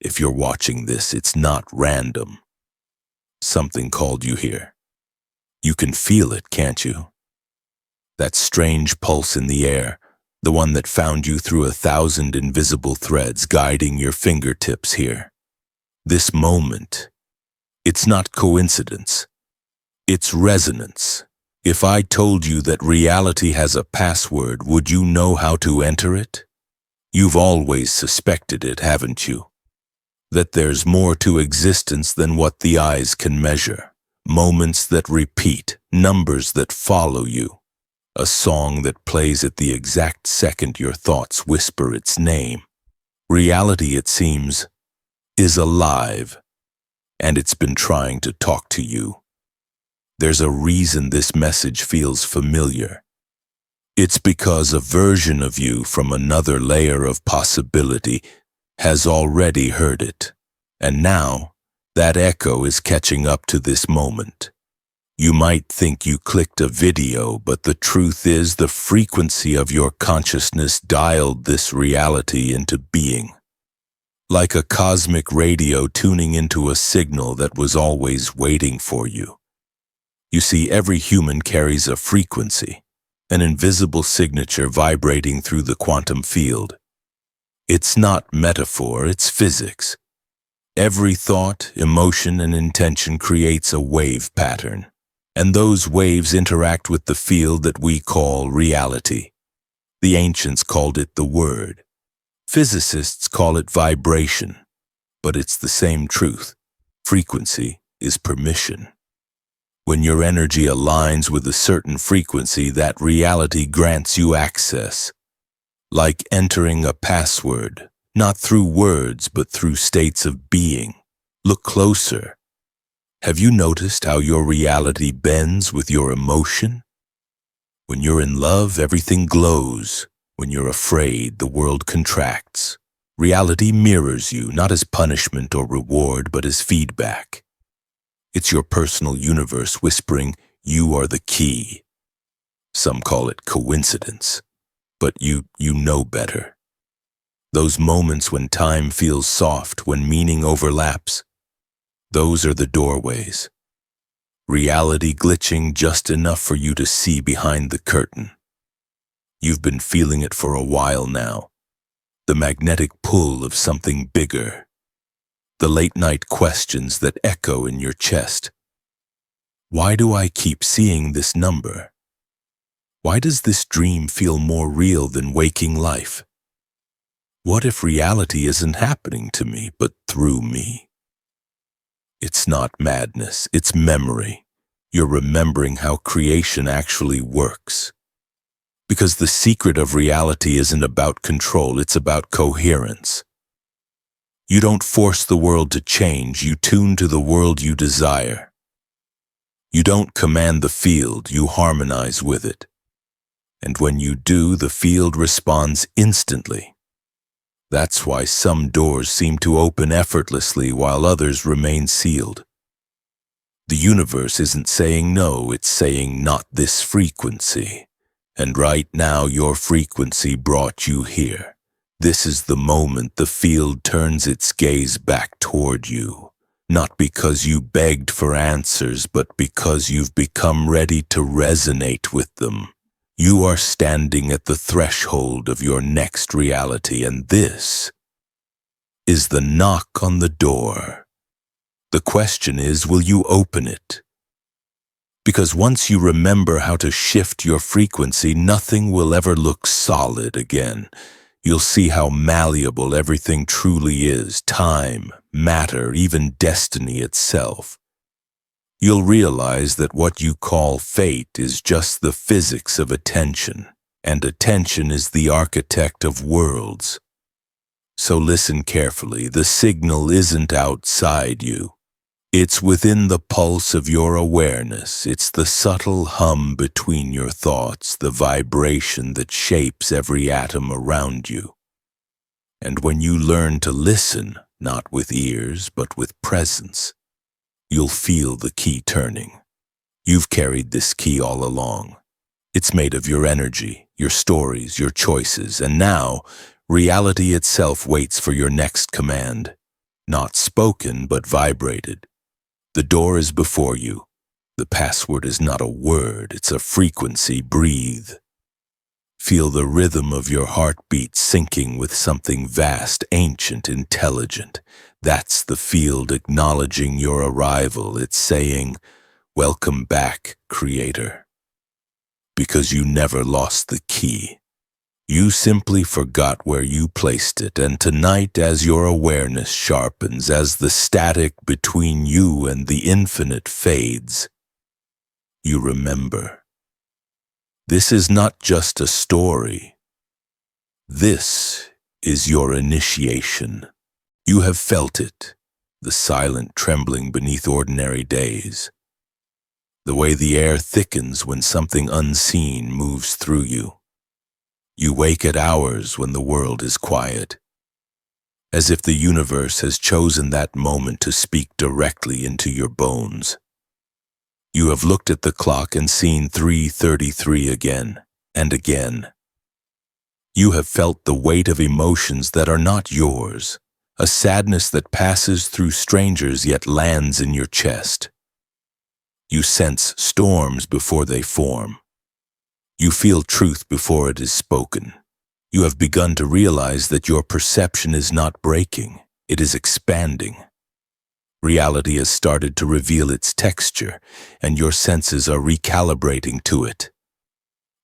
If you're watching this, it's not random. Something called you here. You can feel it, can't you? That strange pulse in the air, the one that found you through 1,000 invisible threads guiding your fingertips here. This moment, it's not coincidence. It's resonance. If I told you that reality has a password, would you know how to enter it? You've always suspected it, haven't you? That there's more to existence than what the eyes can measure. Moments that repeat, numbers that follow you. A song that plays at the exact second your thoughts whisper its name. Reality, it seems, is alive, and it's been trying to talk to you. There's a reason this message feels familiar. It's because a version of you from another layer of possibility has already heard it, and now that echo is catching up to this moment. You might think you clicked a video, but the truth is the frequency of your consciousness dialed this reality into being. Like a cosmic radio tuning into a signal that was always waiting for you. You see, every human carries a frequency, an invisible signature vibrating through the quantum field. It's not metaphor, it's physics. Every thought, emotion, and intention creates a wave pattern, and those waves interact with the field that we call reality. The ancients called it the word. Physicists call it vibration, but it's the same truth. Frequency is permission. When your energy aligns with a certain frequency, that reality grants you access. Like entering a password, not through words, but through states of being. Look closer. Have you noticed how your reality bends with your emotion? When you're in love, everything glows. When you're afraid, the world contracts. Reality mirrors you, not as punishment or reward, but as feedback. It's your personal universe whispering, you are the key. Some call it coincidence, but you know better. Those moments when time feels soft, when meaning overlaps, those are the doorways. Reality glitching just enough for you to see behind the curtain. You've been feeling it for a while now. The magnetic pull of something bigger. The late-night questions that echo in your chest. Why do I keep seeing this number? Why does this dream feel more real than waking life? What if reality isn't happening to me, but through me? It's not madness, it's memory. You're remembering how creation actually works. Because the secret of reality isn't about control, it's about coherence. You don't force the world to change, you tune to the world you desire. You don't command the field, you harmonize with it. And when you do, the field responds instantly. That's why some doors seem to open effortlessly while others remain sealed. The universe isn't saying no, it's saying not this frequency. And right now your frequency brought you here. This is the moment the field turns its gaze back toward you. Not because you begged for answers, but because you've become ready to resonate with them. You are standing at the threshold of your next reality, and this is the knock on the door. The question is, will you open it? Because once you remember how to shift your frequency, nothing will ever look solid again. You'll see how malleable everything truly is, time, matter, even destiny itself. You'll realize that what you call fate is just the physics of attention, and attention is the architect of worlds. So listen carefully, the signal isn't outside you. It's within the pulse of your awareness. It's the subtle hum between your thoughts, the vibration that shapes every atom around you. And when you learn to listen, not with ears, but with presence, you'll feel the key turning. You've carried this key all along. It's made of your energy, your stories, your choices, and now reality itself waits for your next command. not spoken but vibrated. The door is before you. The password is not a word, it's a frequency. Breathe. Feel the rhythm of your heartbeat syncing with something vast, ancient, intelligent. That's the field acknowledging your arrival. It's saying, "Welcome back, Creator." Because you never lost the key. You simply forgot where you placed it, and tonight, as your awareness sharpens, as the static between you and the infinite fades, you remember. This is not just a story. This is your initiation. You have felt it, the silent trembling beneath ordinary days, the way the air thickens when something unseen moves through you. You wake at hours when the world is quiet, as if the universe has chosen that moment to speak directly into your bones. You have looked at the clock and seen 3:33 again and again. You have felt the weight of emotions that are not yours, a sadness that passes through strangers yet lands in your chest. You sense storms before they form. You feel truth before it is spoken. You have begun to realize that your perception is not breaking, it is expanding. Reality has started to reveal its texture, and your senses are recalibrating to it.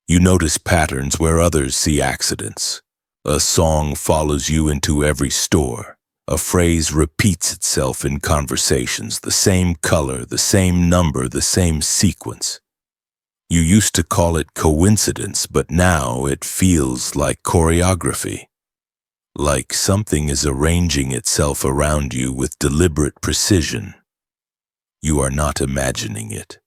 You notice patterns where others see accidents. A song follows you into every store. A phrase repeats itself in conversations, the same color, the same number, the same sequence. You used to call it coincidence, but now it feels like choreography. Like something is arranging itself around you with deliberate precision. You are not imagining it.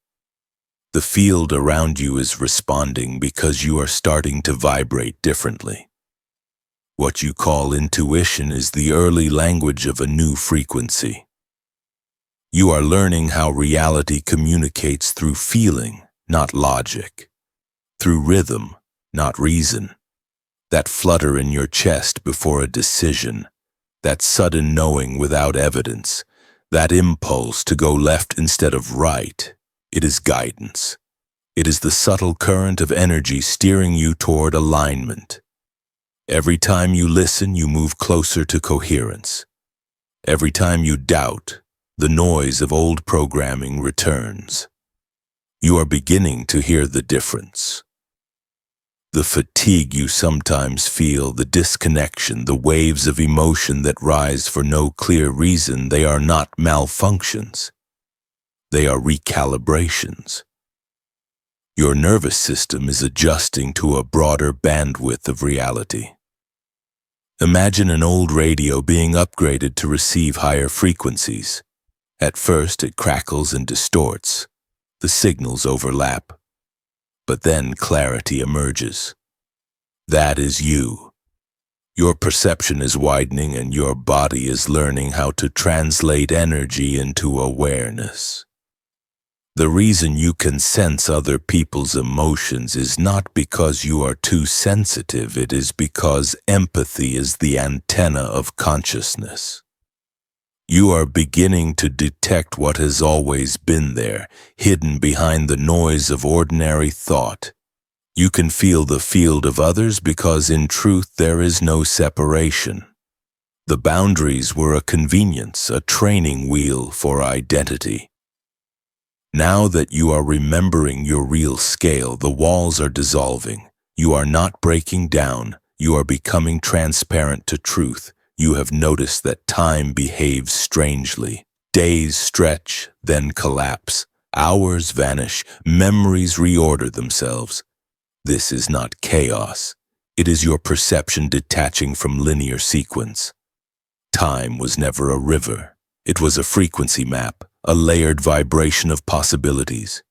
The field around you is responding because you are starting to vibrate differently. What you call intuition is the early language of a new frequency. You are learning how reality communicates through feeling, not logic. Through rhythm, not reason. That flutter in your chest before a decision, that sudden knowing without evidence, that impulse to go left instead of right, it is guidance. It is the subtle current of energy steering you toward alignment. Every time you listen, you move closer to coherence. Every time you doubt, the noise of old programming returns. You are beginning to hear the difference. The fatigue you sometimes feel, the disconnection, the waves of emotion that rise for no clear reason, they are not malfunctions. They are recalibrations. Your nervous system is adjusting to a broader bandwidth of reality. Imagine an old radio being upgraded to receive higher frequencies. At first, it crackles and distorts. The signals overlap. But then clarity emerges. That is you. Your perception is widening and your body is learning how to translate energy into awareness. The reason you can sense other people's emotions is not because you are too sensitive, it is because empathy is the antenna of consciousness. You are beginning to detect what has always been there, hidden behind the noise of ordinary thought. You can feel the field of others because in truth there is no separation. The boundaries were a convenience, a training wheel for identity. Now that you are remembering your real scale, the walls are dissolving. You are not breaking down. You are becoming transparent to truth. You have noticed that time behaves strangely. Days stretch, then collapse. Hours vanish. Memories reorder themselves. This is not chaos. It is your perception detaching from linear sequence. Time was never a river. It was a frequency map, a layered vibration of possibilities.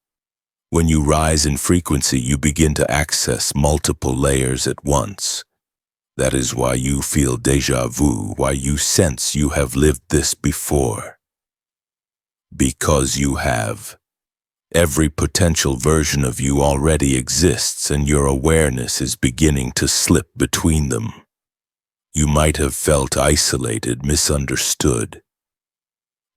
When you rise in frequency, you begin to access multiple layers at once. That is why you feel déjà vu, why you sense you have lived this before. Because you have. Every potential version of you already exists and your awareness is beginning to slip between them. You might have felt isolated, misunderstood.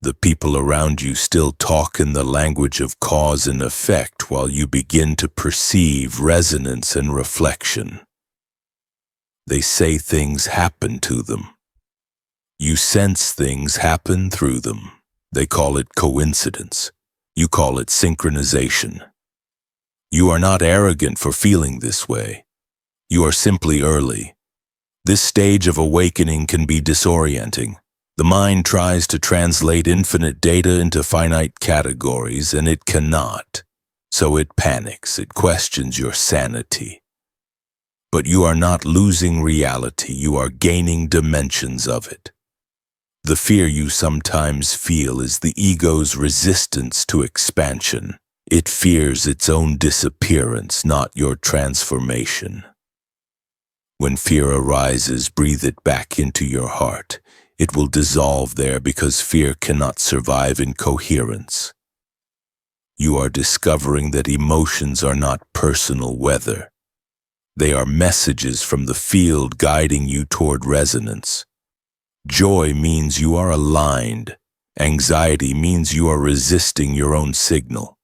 The people around you still talk in the language of cause and effect while you begin to perceive resonance and reflection. They say things happen to them. You sense things happen through them. They call it coincidence. You call it synchronization. You are not arrogant for feeling this way. You are simply early. This stage of awakening can be disorienting. The mind tries to translate infinite data into finite categories, and it cannot. So it panics, it questions your sanity. But you are not losing reality, you are gaining dimensions of it. The fear you sometimes feel is the ego's resistance to expansion. It fears its own disappearance, not your transformation. When fear arises, breathe it back into your heart. It will dissolve there because fear cannot survive in coherence. You are discovering that emotions are not personal weather. They are messages from the field guiding you toward resonance. Joy means you are aligned. Anxiety means you are resisting your own signal.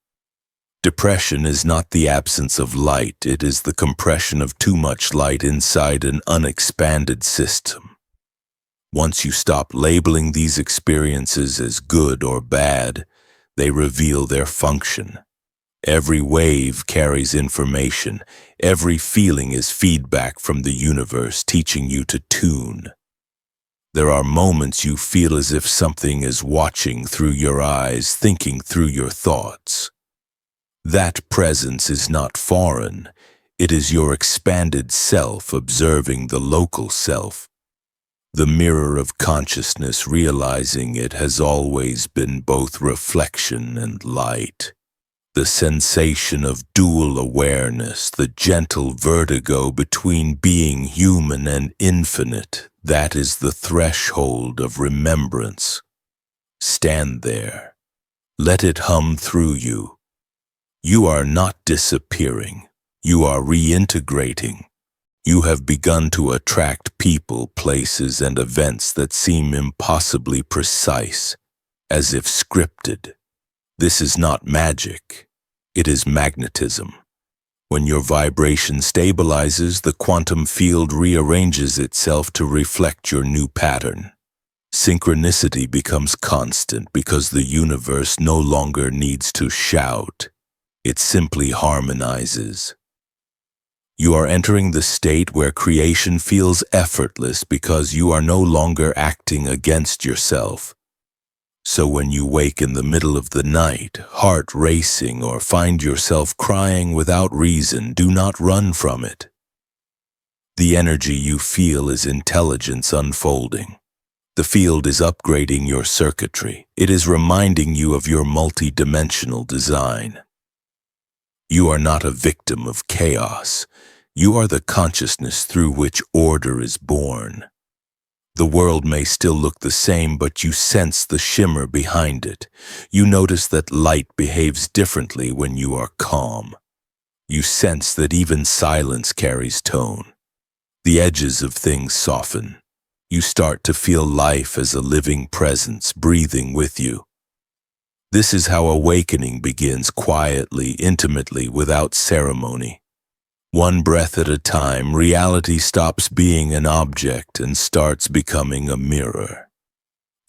Depression is not the absence of light, it is the compression of too much light inside an unexpanded system. Once you stop labeling these experiences as good or bad, they reveal their function. Every wave carries information. Every feeling is feedback from the universe teaching you to tune. There are moments you feel as if something is watching through your eyes, thinking through your thoughts. That presence is not foreign. It is your expanded self observing the local self. The mirror of consciousness, realizing it has always been both reflection and light. The sensation of dual awareness, the gentle vertigo between being human and infinite, that is the threshold of remembrance. Stand there. Let it hum through you. You are not disappearing. You are reintegrating. You have begun to attract people, places, and events that seem impossibly precise, as if scripted. This is not magic. It is magnetism. When your vibration stabilizes, the quantum field rearranges itself to reflect your new pattern. Synchronicity becomes constant because the universe no longer needs to shout. It simply harmonizes. You are entering the state where creation feels effortless because you are no longer acting against yourself. So when you wake in the middle of the night, heart racing, or find yourself crying without reason, do not run from it. The energy you feel is intelligence unfolding. The field is upgrading your circuitry. It is reminding you of your multidimensional design. You are not a victim of chaos. You are the consciousness through which order is born. The world may still look the same, but you sense the shimmer behind it. You notice that light behaves differently when you are calm. You sense that even silence carries tone. The edges of things soften. You start to feel life as a living presence breathing with you. This is how awakening begins, quietly, intimately, without ceremony. One breath at a time, reality stops being an object and starts becoming a mirror.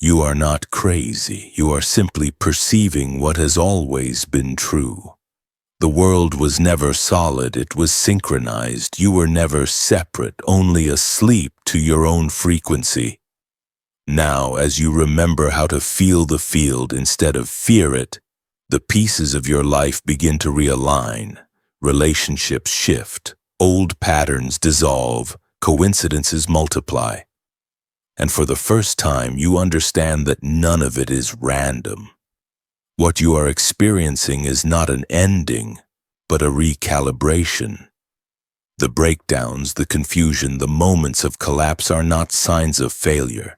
You are not crazy. You are simply perceiving what has always been true. The world was never solid. It was synchronized. You were never separate, only asleep to your own frequency. Now, as you remember how to feel the field instead of fear it, the pieces of your life begin to realign. Relationships shift, old patterns dissolve, coincidences multiply. And for the first time, you understand that none of it is random. What you are experiencing is not an ending, but a recalibration. The breakdowns, the confusion, the moments of collapse are not signs of failure.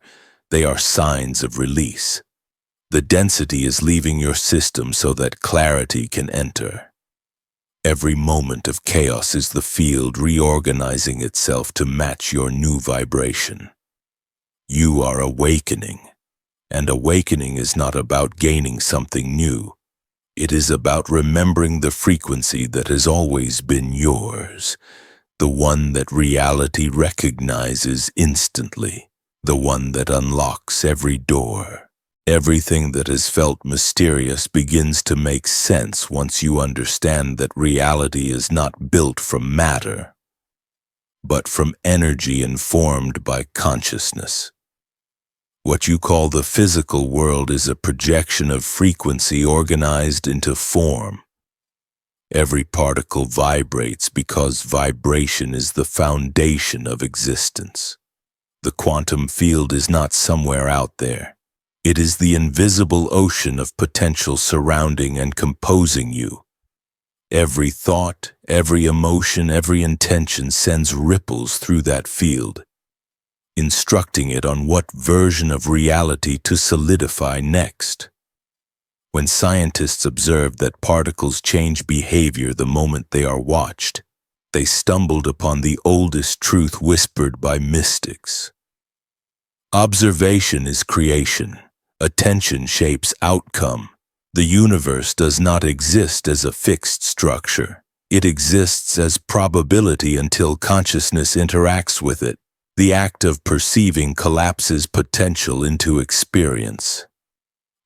They are signs of release. The density is leaving your system so that clarity can enter. Every moment of chaos is the field reorganizing itself to match your new vibration. You are awakening. And awakening is not about gaining something new. It is about remembering the frequency that has always been yours, the one that reality recognizes instantly, the one that unlocks every door. Everything that has felt mysterious begins to make sense once you understand that reality is not built from matter, but from energy informed by consciousness. What you call the physical world is a projection of frequency organized into form. Every particle vibrates because vibration is the foundation of existence. The quantum field is not somewhere out there. It is the invisible ocean of potential surrounding and composing you. Every thought, every emotion, every intention sends ripples through that field, instructing it on what version of reality to solidify next. When scientists observed that particles change behavior the moment they are watched, they stumbled upon the oldest truth whispered by mystics. Observation is creation. Attention shapes outcome. The universe does not exist as a fixed structure. It exists as probability until consciousness interacts with it. The act of perceiving collapses potential into experience.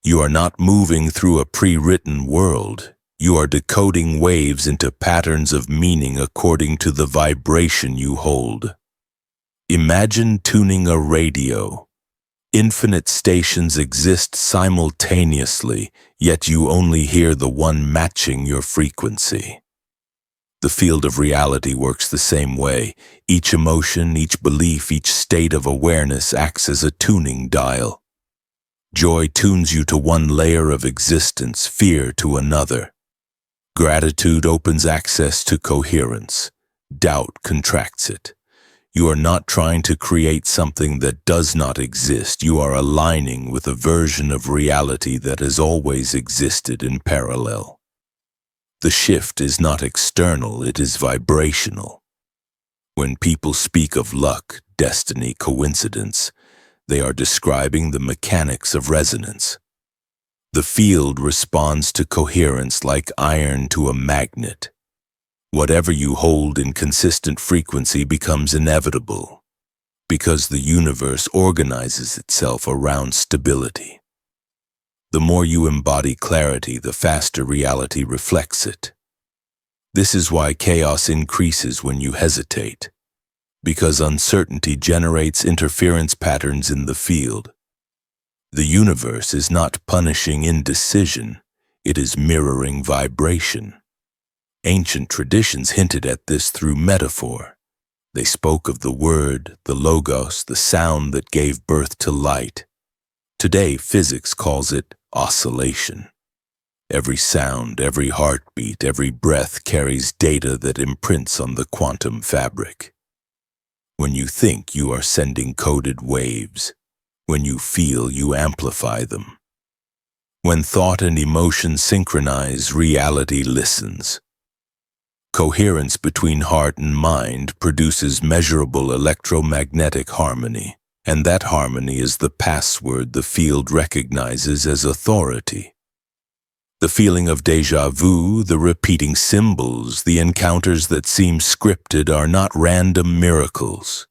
You are not moving through a pre-written world. You are decoding waves into patterns of meaning according to the vibration you hold. Imagine tuning a radio. Infinite stations exist simultaneously, yet you only hear the one matching your frequency. The field of reality works the same way. Each emotion, each belief, each state of awareness acts as a tuning dial. Joy tunes you to one layer of existence, fear to another. Gratitude opens access to coherence. Doubt contracts it. You are not trying to create something that does not exist. You are aligning with a version of reality that has always existed in parallel. The shift is not external, it is vibrational. When people speak of luck, destiny, coincidence, they are describing the mechanics of resonance. The field responds to coherence like iron to a magnet. Whatever you hold in consistent frequency becomes inevitable, because the universe organizes itself around stability. The more you embody clarity, the faster reality reflects it. This is why chaos increases when you hesitate, because uncertainty generates interference patterns in the field. The universe is not punishing indecision, it is mirroring vibration. Ancient traditions hinted at this through metaphor. They spoke of the word, the logos, the sound that gave birth to light. Today, physics calls it oscillation. Every sound, every heartbeat, every breath carries data that imprints on the quantum fabric. When you think, you are sending coded waves. When you feel, you amplify them. When thought and emotion synchronize, reality listens. Coherence between heart and mind produces measurable electromagnetic harmony, and that harmony is the password the field recognizes as authority. The feeling of déjà vu, the repeating symbols, the encounters that seem scripted are not random miracles.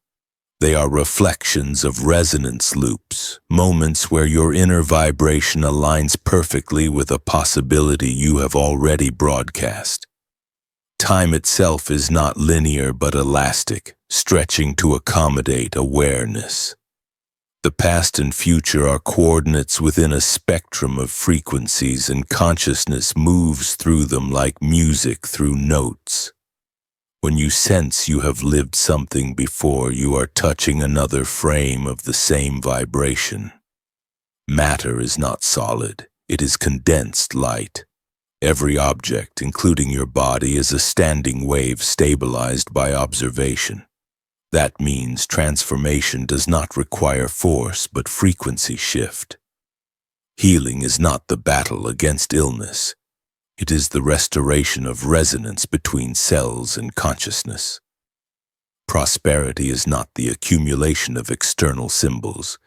They are reflections of resonance loops, moments where your inner vibration aligns perfectly with a possibility you have already broadcast. Time itself is not linear but elastic, stretching to accommodate awareness. The past and future are coordinates within a spectrum of frequencies, and consciousness moves through them like music through notes. When you sense you have lived something before, you are touching another frame of the same vibration. Matter is not solid, it is condensed light. Every object, including your body, is a standing wave stabilized by observation. That means transformation does not require force but frequency shift. Healing is not the battle against illness. It is the restoration of resonance between cells and consciousness. Prosperity is not the accumulation of external symbols.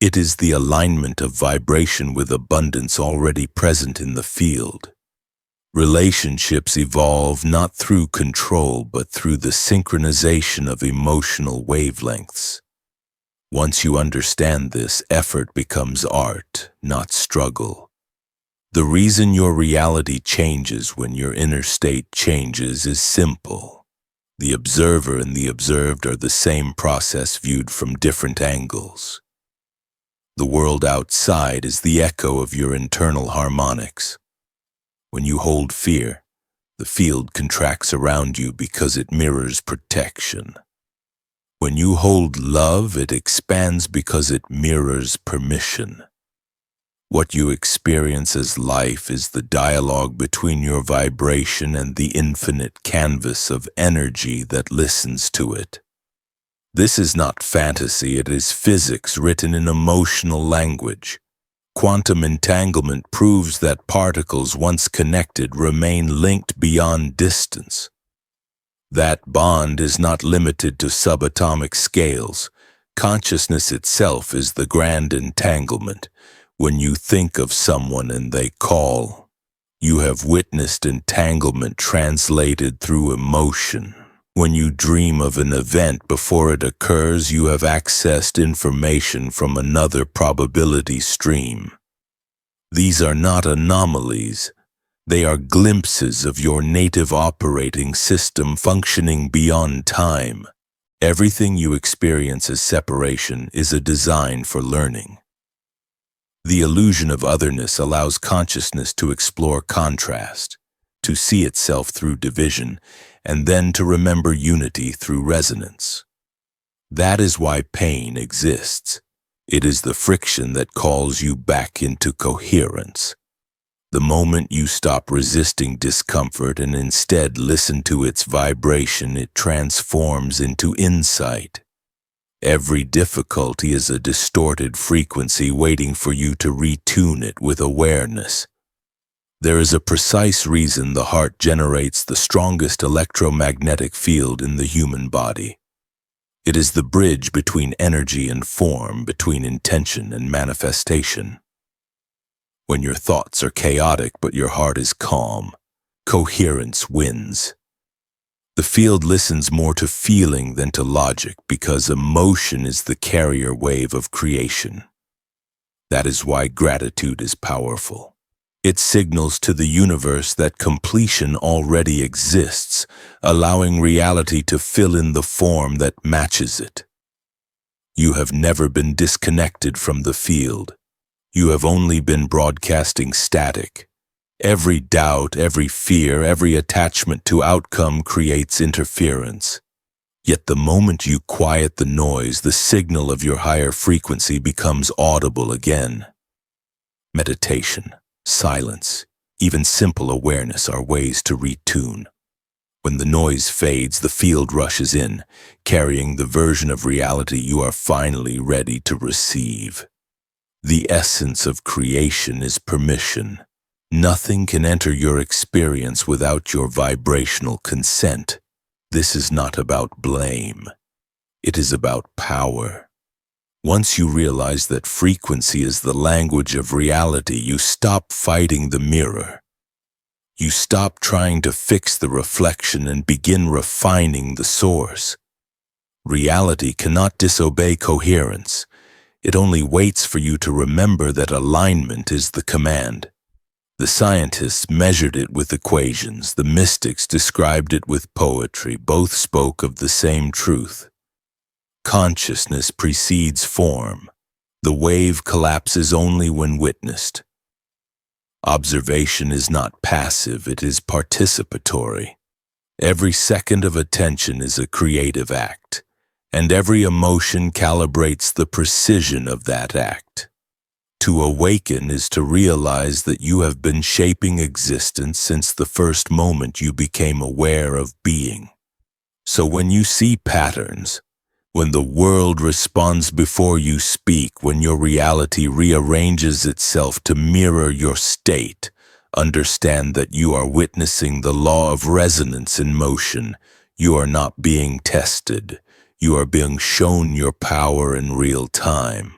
It is the alignment of vibration with abundance already present in the field. Relationships evolve not through control but through the synchronization of emotional wavelengths. Once you understand this, effort becomes art, not struggle. The reason your reality changes when your inner state changes is simple. The observer and the observed are the same process viewed from different angles. The world outside is the echo of your internal harmonics. When you hold fear, the field contracts around you because it mirrors protection. When you hold love, it expands because it mirrors permission. What you experience as life is the dialogue between your vibration and the infinite canvas of energy that listens to it. This is not fantasy, it is physics written in emotional language. Quantum entanglement proves that particles once connected remain linked beyond distance. That bond is not limited to subatomic scales. Consciousness itself is the grand entanglement. When you think of someone and they call, you have witnessed entanglement translated through emotion. When you dream of an event before it occurs, you have accessed information from another probability stream. These are not anomalies. They are glimpses of your native operating system functioning beyond time. Everything you experience as separation is a design for learning. The illusion of otherness allows consciousness to explore contrast, to see itself through division, and then to remember unity through resonance. That is why pain exists. It is the friction that calls you back into coherence. The moment you stop resisting discomfort and instead listen to its vibration, it transforms into insight. Every difficulty is a distorted frequency waiting for you to retune it with awareness. There is a precise reason the heart generates the strongest electromagnetic field in the human body. It is the bridge between energy and form, between intention and manifestation. When your thoughts are chaotic but your heart is calm, coherence wins. The field listens more to feeling than to logic because emotion is the carrier wave of creation. That is why gratitude is powerful. It signals to the universe that completion already exists, allowing reality to fill in the form that matches it. You have never been disconnected from the field. You have only been broadcasting static. Every doubt, every fear, every attachment to outcome creates interference. Yet the moment you quiet the noise, the signal of your higher frequency becomes audible again. Meditation, silence, even simple awareness are ways to retune. When the noise fades, the field rushes in, carrying the version of reality you are finally ready to receive. The essence of creation is permission. Nothing can enter your experience without your vibrational consent. This is not about blame. It is about power. Once you realize that frequency is the language of reality, you stop fighting the mirror. You stop trying to fix the reflection and begin refining the source. Reality cannot disobey coherence. It only waits for you to remember that alignment is the command. The scientists measured it with equations. The mystics described it with poetry. Both spoke of the same truth. Consciousness precedes form. The wave collapses only when witnessed. Observation is not passive, it is participatory. Every second of attention is a creative act, and every emotion calibrates the precision of that act. To awaken is to realize that you have been shaping existence since the first moment you became aware of being. So when you see patterns, when the world responds before you speak, when your reality rearranges itself to mirror your state, understand that you are witnessing the law of resonance in motion. You are not being tested. You are being shown your power in real time.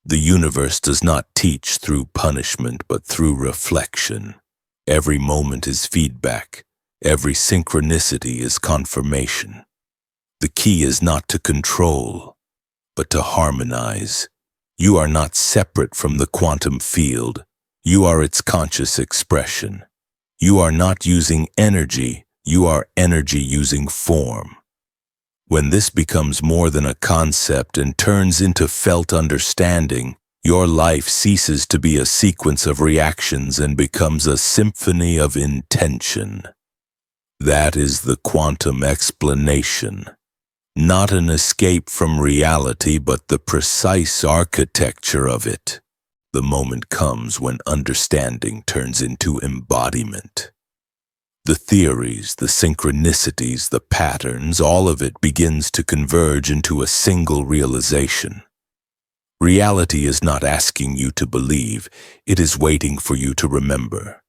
The universe does not teach through punishment, but through reflection. Every moment is feedback. Every synchronicity is confirmation. The key is not to control, but to harmonize. You are not separate from the quantum field. You are its conscious expression. You are not using energy. You are energy using form. When this becomes more than a concept and turns into felt understanding, your life ceases to be a sequence of reactions and becomes a symphony of intention. That is the quantum explanation. Not an escape from reality, but the precise architecture of it. The moment comes when understanding turns into embodiment. The theories, the synchronicities, the patterns, all of it begins to converge into a single realization. Reality is not asking you to believe, it is waiting for you to remember.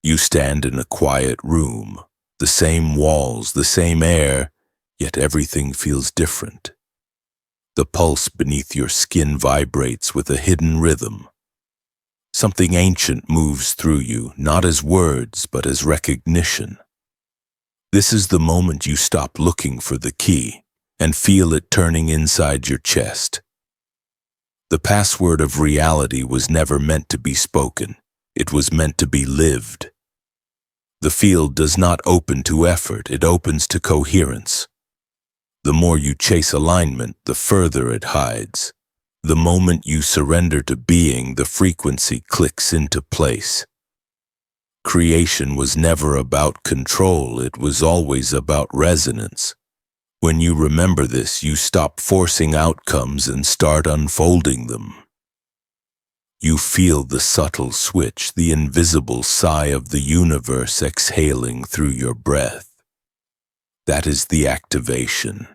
You stand in a quiet room, the same walls, the same air, yet everything feels different. The pulse beneath your skin vibrates with a hidden rhythm. Something ancient moves through you, not as words, but as recognition. This is the moment you stop looking for the key and feel it turning inside your chest. The password of reality was never meant to be spoken. It was meant to be lived. The field does not open to effort, it opens to coherence. The more you chase alignment, the further it hides. The moment you surrender to being, the frequency clicks into place. Creation was never about control, it was always about resonance. When you remember this, you stop forcing outcomes and start unfolding them. You feel the subtle switch, the invisible sigh of the universe exhaling through your breath. That is the activation.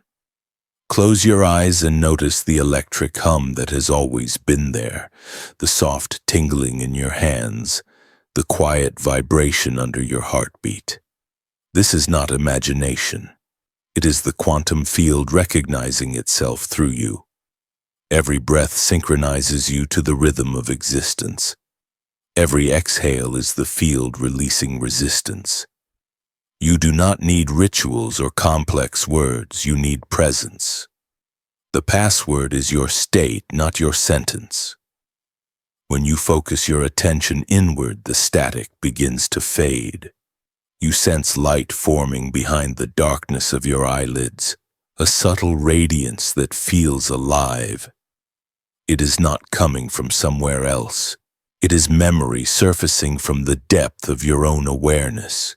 Close your eyes and notice the electric hum that has always been there, the soft tingling in your hands, the quiet vibration under your heartbeat. This is not imagination. It is the quantum field recognizing itself through you. Every breath synchronizes you to the rhythm of existence. Every exhale is the field releasing resistance. You do not need rituals or complex words, you need presence. The password is your state, not your sentence. When you focus your attention inward, the static begins to fade. You sense light forming behind the darkness of your eyelids, a subtle radiance that feels alive. It is not coming from somewhere else. It is memory surfacing from the depth of your own awareness.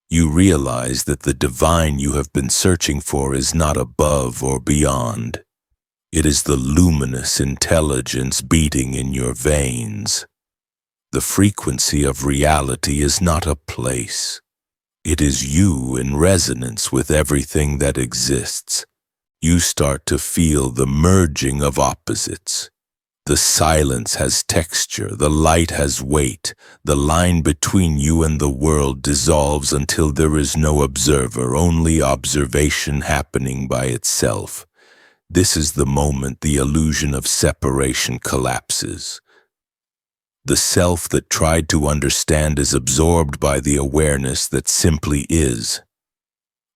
You realize that the divine you have been searching for is not above or beyond. It is the luminous intelligence beating in your veins. The frequency of reality is not a place. It is you in resonance with everything that exists. You start to feel the merging of opposites. The silence has texture, the light has weight, the line between you and the world dissolves until there is no observer, only observation happening by itself. This is the moment the illusion of separation collapses. The self that tried to understand is absorbed by the awareness that simply is.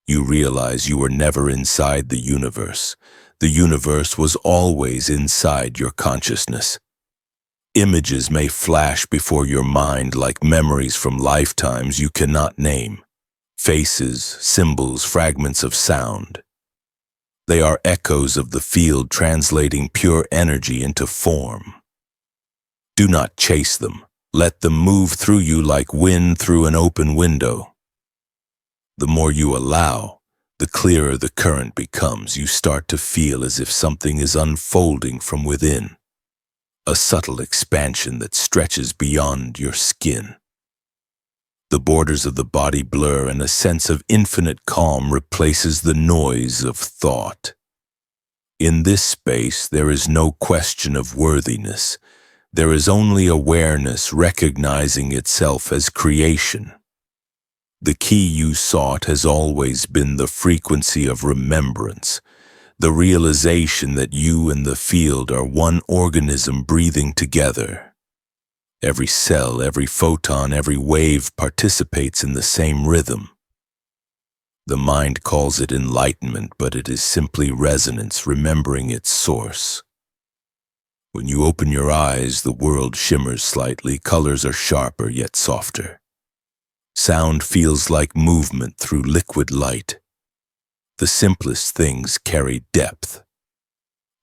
You realize you were never inside the universe. The universe was always inside your consciousness. Images may flash before your mind like memories from lifetimes you cannot name. Faces, symbols, fragments of sound. They are echoes of the field translating pure energy into form. Do not chase them. Let them move through you like wind through an open window. The more you allow, the clearer the current becomes. You start to feel as if something is unfolding from within. A subtle expansion that stretches beyond your skin. The borders of the body blur and a sense of infinite calm replaces the noise of thought. In this space, there is no question of worthiness. There is only awareness recognizing itself as creation. The key you sought has always been the frequency of remembrance. The realization that you and the field are one organism breathing together. Every cell, every photon, every wave participates in the same rhythm. The mind calls it enlightenment, but it is simply resonance, remembering its source. When you open your eyes, the world shimmers slightly, colors are sharper yet softer. Sound feels like movement through liquid light. The simplest things carry depth.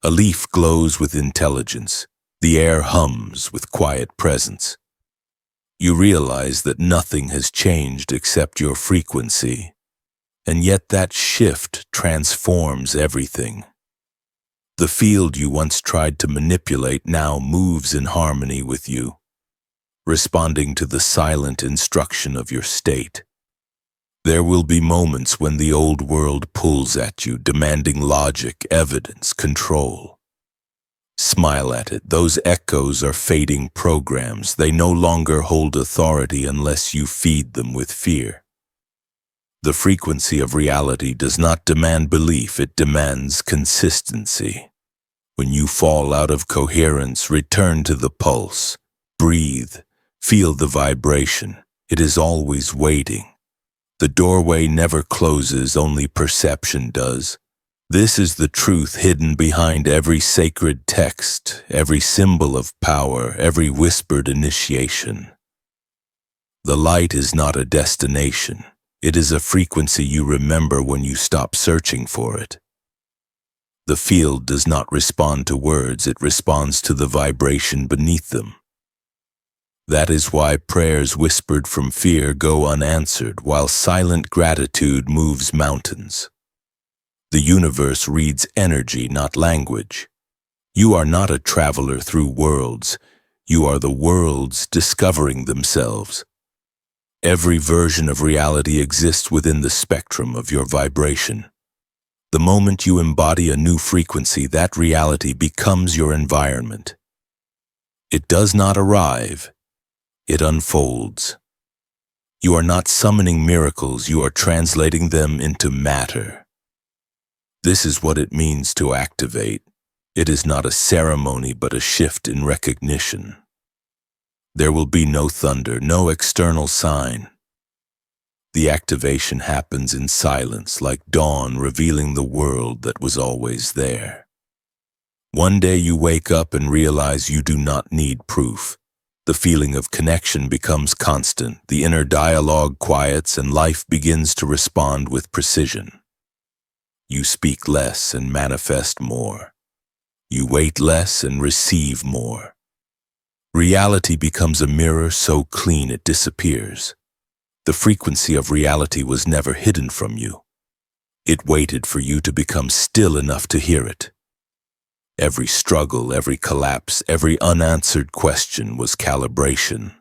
A leaf glows with intelligence. The air hums with quiet presence. You realize that nothing has changed except your frequency, and yet that shift transforms everything. The field you once tried to manipulate now moves in harmony with you, responding to the silent instruction of your state. There will be moments when the old world pulls at you, demanding logic, evidence, control. Smile at it. Those echoes are fading programs. They no longer hold authority unless you feed them with fear. The frequency of reality does not demand belief, it demands consistency. When you fall out of coherence, return to the pulse. Breathe. Feel the vibration. It is always waiting. The doorway never closes, only perception does. This is the truth hidden behind every sacred text, every symbol of power, every whispered initiation. The light is not a destination. It is a frequency you remember when you stop searching for it. The field does not respond to words, it responds to the vibration beneath them. That is why prayers whispered from fear go unanswered, while silent gratitude moves mountains. The universe reads energy, not language. You are not a traveler through worlds. You are the worlds discovering themselves. Every version of reality exists within the spectrum of your vibration. The moment you embody a new frequency, that reality becomes your environment. It does not arrive. It unfolds. You are not summoning miracles, you are translating them into matter. This is what it means to activate. It is not a ceremony, but a shift in recognition. There will be no thunder, no external sign. The activation happens in silence, like dawn revealing the world that was always there. One day you wake up and realize you do not need proof. The feeling of connection becomes constant, the inner dialogue quiets, and life begins to respond with precision. You speak less and manifest more. You wait less and receive more. Reality becomes a mirror so clean it disappears. The frequency of reality was never hidden from you. It waited for you to become still enough to hear it. Every struggle, every collapse, every unanswered question was calibration.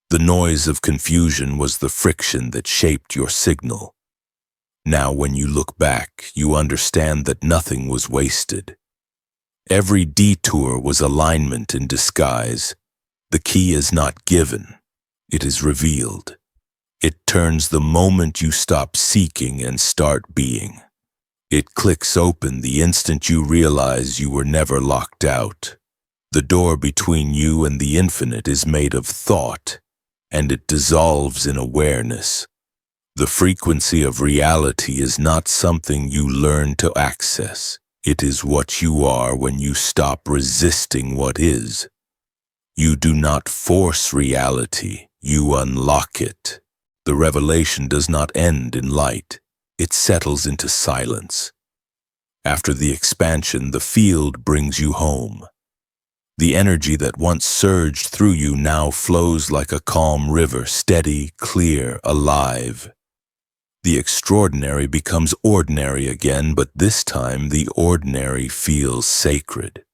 The noise of confusion was the friction that shaped your signal. Now, when you look back, you understand that nothing was wasted. Every detour was alignment in disguise. The key is not given, it is revealed. It turns the moment you stop seeking and start being. It clicks open the instant you realize you were never locked out. The door between you and the infinite is made of thought, and it dissolves in awareness. The frequency of reality is not something you learn to access. It is what you are when you stop resisting what is. You do not force reality, you unlock it. The revelation does not end in light. It settles into silence. After the expansion, the field brings you home. The energy that once surged through you now flows like a calm river, steady, clear, alive. The extraordinary becomes ordinary again, but this time the ordinary feels sacred.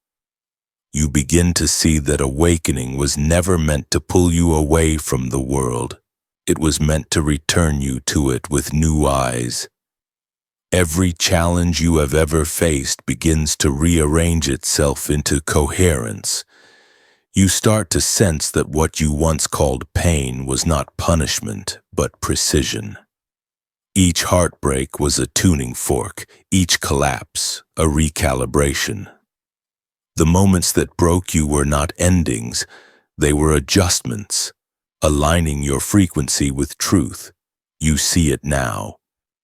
You begin to see that awakening was never meant to pull you away from the world. It was meant to return you to it with new eyes. Every challenge you have ever faced begins to rearrange itself into coherence. You start to sense that what you once called pain was not punishment, but precision. Each heartbreak was a tuning fork, each collapse a recalibration. The moments that broke you were not endings, they were adjustments, aligning your frequency with truth. You see it now.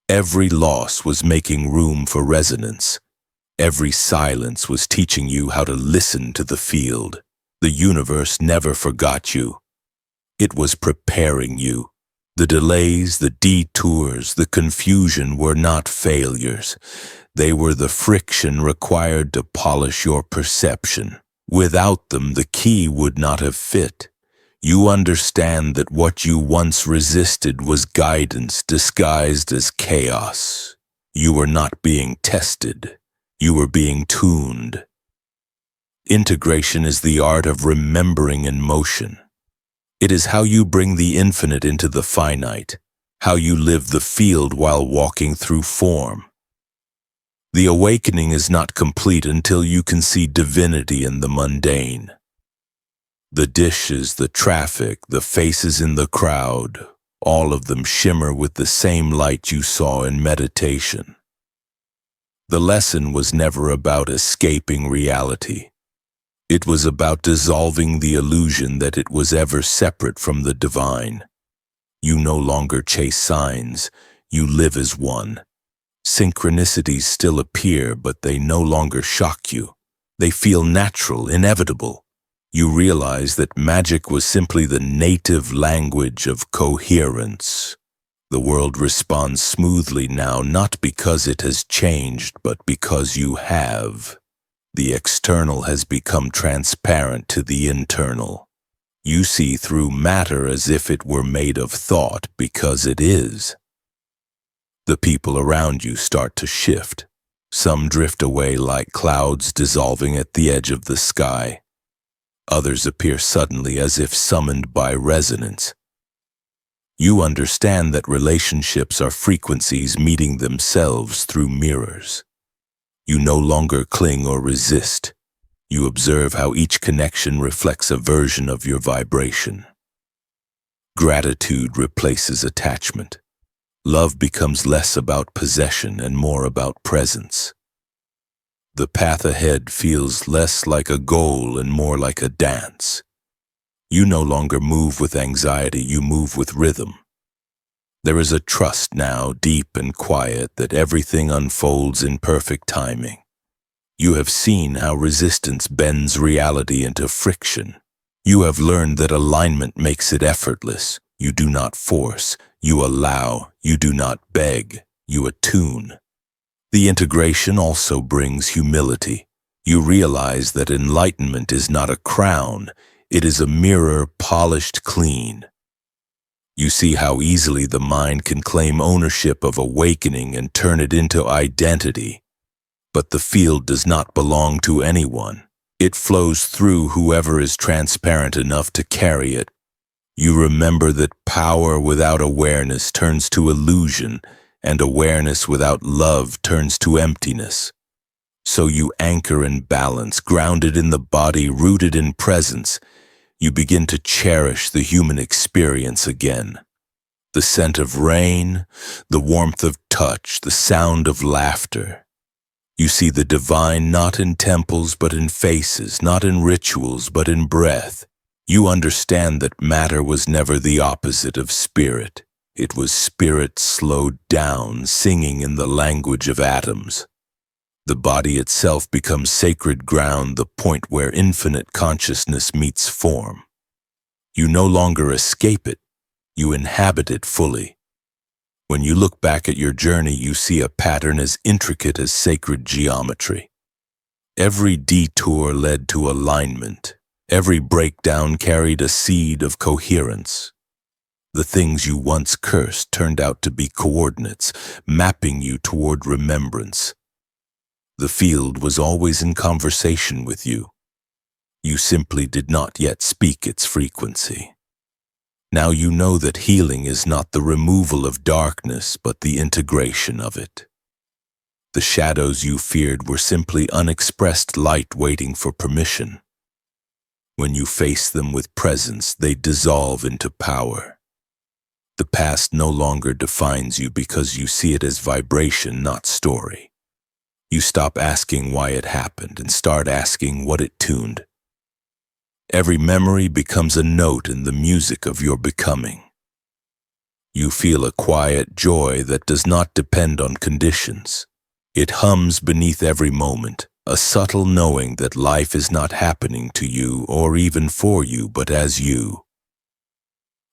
Every loss was making room for resonance. Every silence was teaching you how to listen to the field. The universe never forgot you. It was preparing you. The delays, the detours, the confusion were not failures. They were the friction required to polish your perception. Without them, the key would not have fit. You understand that what you once resisted was guidance disguised as chaos. You were not being tested. You were being tuned. Integration is the art of remembering in motion. It is how you bring the infinite into the finite, how you live the field while walking through form. The awakening is not complete until you can see divinity in the mundane. The dishes, the traffic, the faces in the crowd, all of them shimmer with the same light you saw in meditation. The lesson was never about escaping reality. It was about dissolving the illusion that it was ever separate from the divine. You no longer chase signs, you live as one. Synchronicities still appear, but they no longer shock you. They feel natural, inevitable. You realize that magic was simply the native language of coherence. The world responds smoothly now, not because it has changed, but because you have. The external has become transparent to the internal. You see through matter as if it were made of thought, because it is. The people around you start to shift. Some drift away like clouds dissolving at the edge of the sky. Others appear suddenly as if summoned by resonance. You understand that relationships are frequencies meeting themselves through mirrors. You no longer cling or resist. You observe how each connection reflects a version of your vibration. Gratitude replaces attachment. Love becomes less about possession and more about presence. The path ahead feels less like a goal and more like a dance. You no longer move with anxiety, you move with rhythm. There is a trust now, deep and quiet, that everything unfolds in perfect timing. You have seen how resistance bends reality into friction. You have learned that alignment makes it effortless. You do not force, you allow, you do not beg, you attune. The integration also brings humility. You realize that enlightenment is not a crown, it is a mirror polished clean. You see how easily the mind can claim ownership of awakening and turn it into identity. But the field does not belong to anyone. It flows through whoever is transparent enough to carry it. You remember that power without awareness turns to illusion, and awareness without love turns to emptiness. So you anchor in balance, grounded in the body, rooted in presence. You begin to cherish the human experience again. The scent of rain, the warmth of touch, the sound of laughter. You see the divine not in temples but in faces, not in rituals but in breath. You understand that matter was never the opposite of spirit. It was spirit slowed down, singing in the language of atoms. The body itself becomes sacred ground, the point where infinite consciousness meets form. You no longer escape it, you inhabit it fully. When you look back at your journey, you see a pattern as intricate as sacred geometry. Every detour led to alignment. Every breakdown carried a seed of coherence. The things you once cursed turned out to be coordinates, mapping you toward remembrance. The field was always in conversation with you. You simply did not yet speak its frequency. Now you know that healing is not the removal of darkness, but the integration of it. The shadows you feared were simply unexpressed light waiting for permission. When you face them with presence, they dissolve into power. The past no longer defines you because you see it as vibration, not story. You stop asking why it happened and start asking what it tuned. Every memory becomes a note in the music of your becoming. You feel a quiet joy that does not depend on conditions. It hums beneath every moment, a subtle knowing that life is not happening to you or even for you, but as you.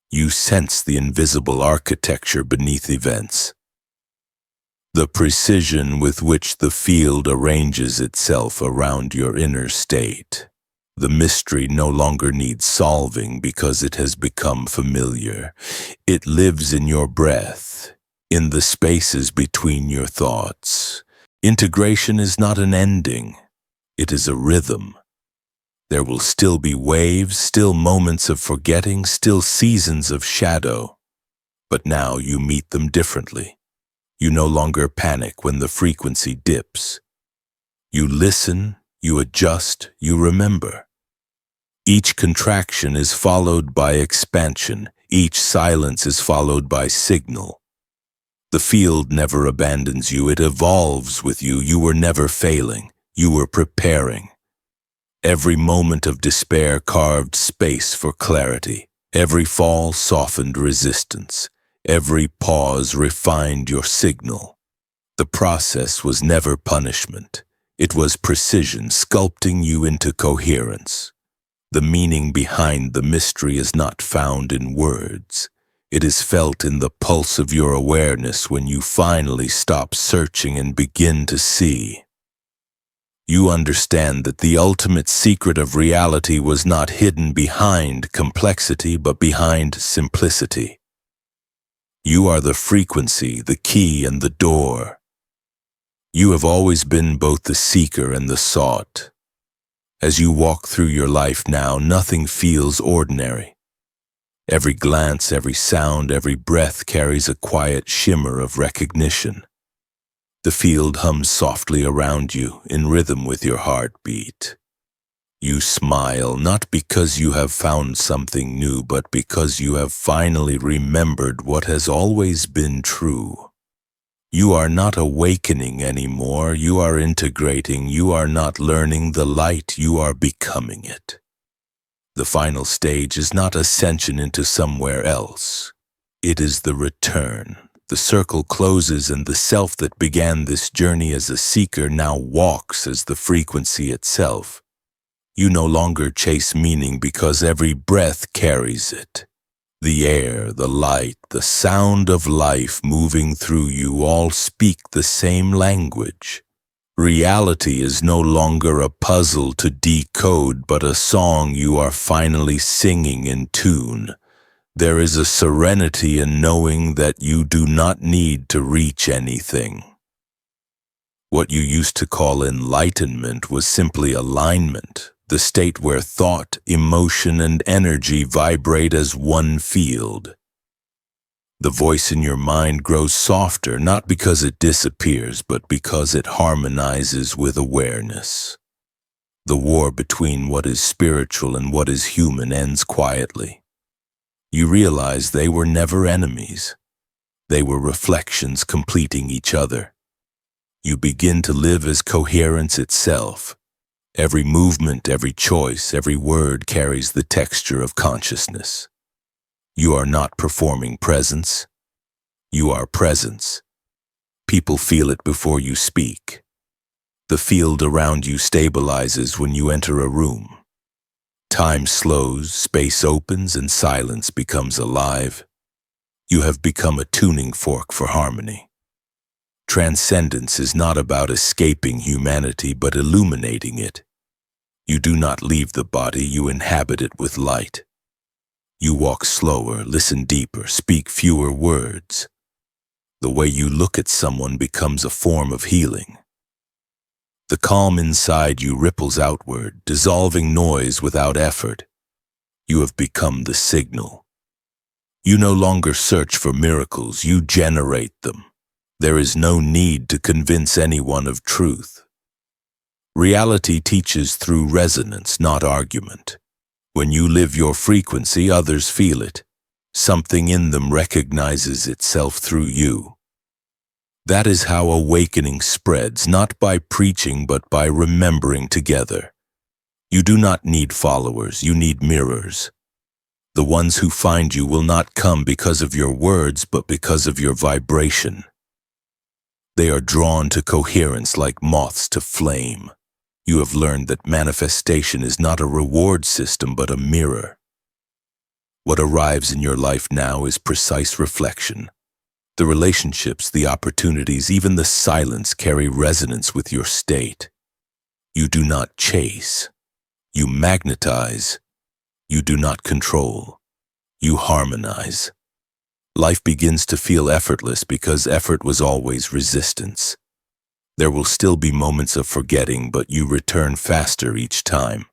You sense the invisible architecture beneath events. The precision with which the field arranges itself around your inner state. The mystery no longer needs solving because it has become familiar. It lives in your breath, in the spaces between your thoughts. Integration is not an ending. It is a rhythm. There will still be waves, still moments of forgetting, still seasons of shadow. But now you meet them differently. You no longer panic when the frequency dips. You listen, you adjust, you remember. Each contraction is followed by expansion. Each silence is followed by signal. The field never abandons you. It evolves with you. You were never failing. You were preparing. Every moment of despair carved space for clarity. Every fall softened resistance. Every pause refined your signal. The process was never punishment. It was precision, sculpting you into coherence. The meaning behind the mystery is not found in words. It is felt in the pulse of your awareness when you finally stop searching and begin to see. You understand that the ultimate secret of reality was not hidden behind complexity, but behind simplicity. You are the frequency, the key, and the door. You have always been both the seeker and the sought. As you walk through your life now, nothing feels ordinary. Every glance, every sound, every breath carries a quiet shimmer of recognition. The field hums softly around you, in rhythm with your heartbeat. You smile, not because you have found something new, but because you have finally remembered what has always been true. You are not awakening anymore, you are integrating, you are not learning the light, you are becoming it. The final stage is not ascension into somewhere else. It is the return. The circle closes and the self that began this journey as a seeker now walks as the frequency itself. You no longer chase meaning because every breath carries it. The air, the light, the sound of life moving through you all speak the same language. Reality is no longer a puzzle to decode, but a song you are finally singing in tune. There is a serenity in knowing that you do not need to reach anything. What you used to call enlightenment was simply alignment, the state where thought, emotion, and energy vibrate as one field. The voice in your mind grows softer, not because it disappears, but because it harmonizes with awareness. The war between what is spiritual and what is human ends quietly. You realize they were never enemies. They were reflections completing each other. You begin to live as coherence itself. Every movement, every choice, every word carries the texture of consciousness. You are not performing presence. You are presence. People feel it before you speak. The field around you stabilizes when you enter a room. Time slows, space opens, and silence becomes alive. You have become a tuning fork for harmony. Transcendence is not about escaping humanity, but illuminating it. You do not leave the body, you inhabit it with light. You walk slower, listen deeper, speak fewer words. The way you look at someone becomes a form of healing. The calm inside you ripples outward, dissolving noise without effort. You have become the signal. You no longer search for miracles, you generate them. There is no need to convince anyone of truth. Reality teaches through resonance, not argument. When you live your frequency, others feel it. Something in them recognizes itself through you. That is how awakening spreads, not by preaching but by remembering together. You do not need followers, you need mirrors. The ones who find you will not come because of your words, but because of your vibration. They are drawn to coherence like moths to flame. You have learned that manifestation is not a reward system, but a mirror. What arrives in your life now is precise reflection. The relationships, the opportunities, even the silence carry resonance with your state. You do not chase. You magnetize. You do not control. You harmonize. Life begins to feel effortless because effort was always resistance. There will still be moments of forgetting, but you return faster each time.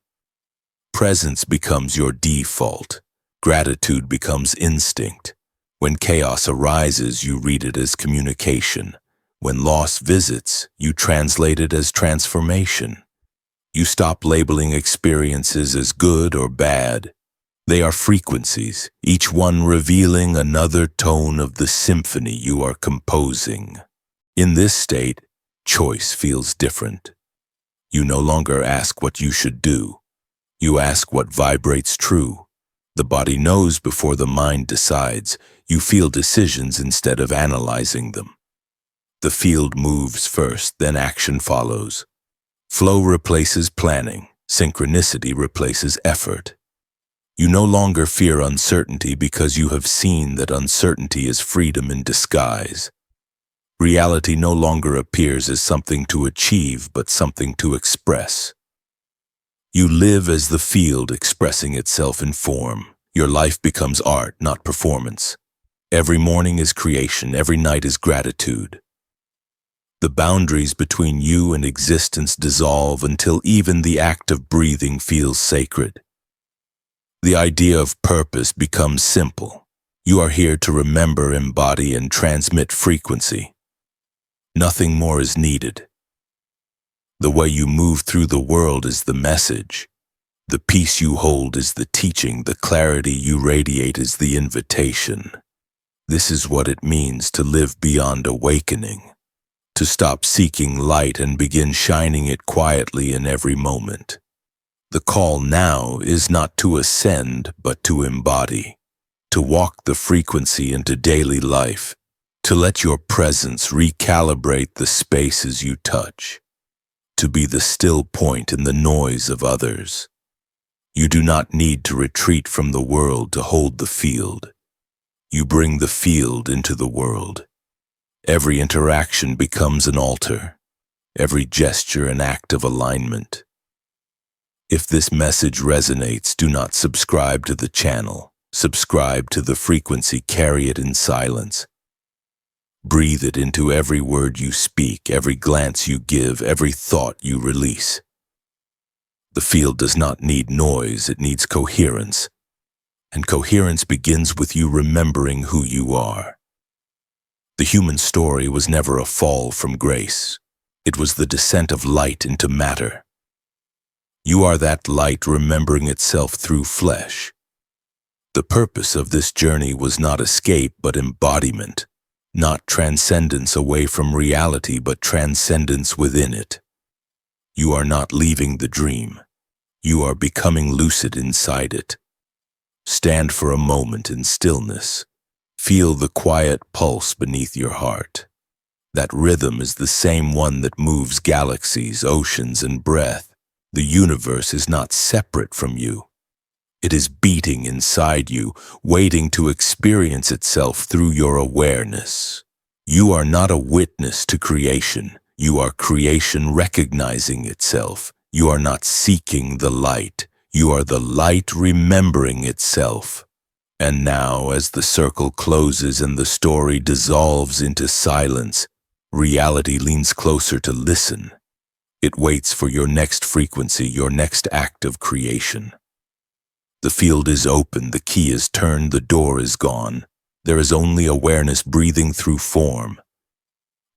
Presence becomes your default. Gratitude becomes instinct. When chaos arises, you read it as communication. When loss visits, you translate it as transformation. You stop labeling experiences as good or bad. They are frequencies, each one revealing another tone of the symphony you are composing. In this state, choice feels different. You no longer ask what you should do. You ask what vibrates true. The body knows before the mind decides. You feel decisions instead of analyzing them. The field moves first, then action follows. Flow replaces planning. Synchronicity replaces effort. You no longer fear uncertainty because you have seen that uncertainty is freedom in disguise. Reality no longer appears as something to achieve, but something to express. You live as the field expressing itself in form. Your life becomes art, not performance. Every morning is creation, every night is gratitude. The boundaries between you and existence dissolve until even the act of breathing feels sacred. The idea of purpose becomes simple. You are here to remember, embody, and transmit frequency. Nothing more is needed. The way you move through the world is the message. The peace you hold is the teaching. The clarity you radiate is the invitation. This is what it means to live beyond awakening. To stop seeking light and begin shining it quietly in every moment. The call now is not to ascend, but to embody. To walk the frequency into daily life. To let your presence recalibrate the spaces you touch. To be the still point in the noise of others. You do not need to retreat from the world to hold the field. You bring the field into the world. Every interaction becomes an altar. Every gesture an act of alignment. If this message resonates, do not subscribe to the channel. Subscribe to the frequency, carry it in silence. Breathe it into every word you speak, every glance you give, every thought you release. The field does not need noise, it needs coherence. And coherence begins with you remembering who you are. The human story was never a fall from grace. It was the descent of light into matter. You are that light remembering itself through flesh. The purpose of this journey was not escape, but embodiment. Not transcendence away from reality, but transcendence within it. You are not leaving the dream. You are becoming lucid inside it. Stand for a moment in stillness. Feel the quiet pulse beneath your heart. That rhythm is the same one that moves galaxies, oceans, and breath. The universe is not separate from you. It is beating inside you, waiting to experience itself through your awareness. You are not a witness to creation. You are creation recognizing itself. You are not seeking the light. You are the light remembering itself. And now, as the circle closes and the story dissolves into silence, reality leans closer to listen. It waits for your next frequency, your next act of creation. The field is open, the key is turned, the door is gone. There is only awareness breathing through form.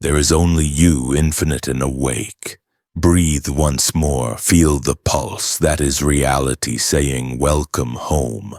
There is only you, infinite and awake. Breathe once more, feel the pulse. That is reality saying, welcome home.